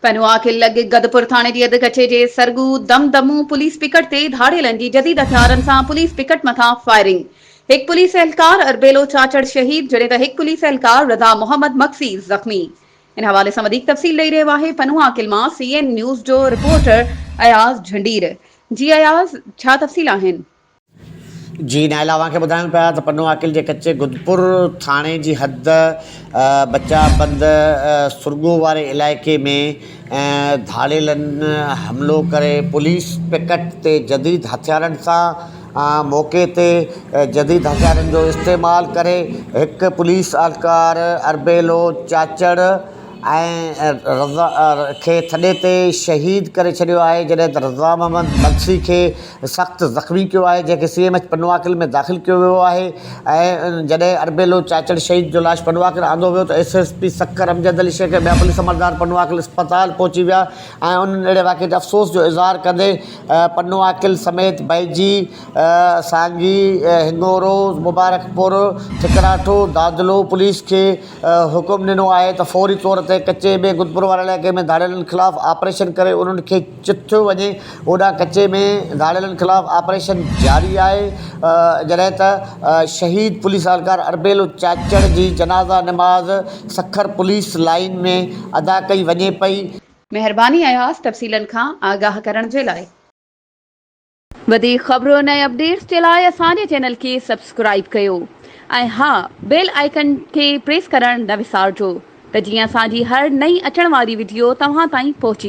पनुआ के लॻ गदपुर थाणे जी अध कचे जे सरगू दमदमू पुलिस पिकट ते धाड़ेलनि जी जदीद हथियारनि सां पुलिस पिकट मथां फायरिंग। हिकु पुलिस एहलकार अरबेलो चाचड़ शहीद जॾहिं त हिकु पुलिस एहलकार रज़ा मोहम्मद मक्सी ज़ख़्मी। इन हवाले सां वधीक तफ़सील ॾेई रहियो आहे पनुआ किल मां CN न्यूज़ जो रिपोर्टर अयाज़ झंडीर। जी अयाज़, छा तफ़सील आहिनि? जी नाइला खे ॿुधायूं पिया त पन्नो आकिल जे कच्चे गुदपुर थाणे जी हद बच्चा बंद सुरगो वारे इलाइक़े में धाड़ेलनि हमिलो करे पुलिस पिकट ते जदीद हथियारनि सां मौक़े ते जदीद हथियारनि जो इस्तेमालु करे हिकु पुलिस एहलकार अरबेलो चाचड़ रज़ा खे थॾे ते शहीद करे छॾियो आहे, जॾहिं त रज़ा मोहम्मद मक्सी खे सख़्तु ज़ख़्मी कयो आहे, जंहिंखे CMH पनुआकिल में दाख़िल कयो वियो आहे। ऐं जॾहिं अरबेलो चाचड़ शहीद जो लाश पनुआकिल आंदो वियो त SSP सखर अमजद अली शेख ऐं ॿिया पुलिस अमलदार पनुआकिल अस्पताल पहुची विया ऐं उन्हनि अहिड़े वाक़े ते अफ़सोस जो इज़हार कंदे पनुआकिल समेत बैजी, सांगी, हिंगोरो, मुबारकपुर, ठिकराठो, दादलो पुलिस खे हुकुम ॾिनो आहे त फौरी तौर ते कच्चे में गुदपुर वारे इलाइक़े में धाड़ेलनि ख़िलाफ़ु ऑपरेशन करे उन्हनि खे चिथो वञे। ओॾा कच्चे में धाड़ेलनि ख़िलाफ़ु ऑपरेशन जारी आहे, जॾहिं त शहीद पुलिस एहलकार अरबेलो चाचड़ जी जनाज़ा नमाज़ सखर पुलिस लाइन में अदा कई वञे पई। महिरबानी अयाज़ तफ़सीलनि खां आगाह करण जे लाइ। वधीक ख़बरुनि ऐं अपडेट्स जे लाइ असांजे चैनल खे सब्सक्राइब कयो ऐं हा, बेल आइकन खे प्रेस करणु न विसारिजो त जीअं असांजी हर नई अचण वारी वीडियो तव्हां ताईं पहुची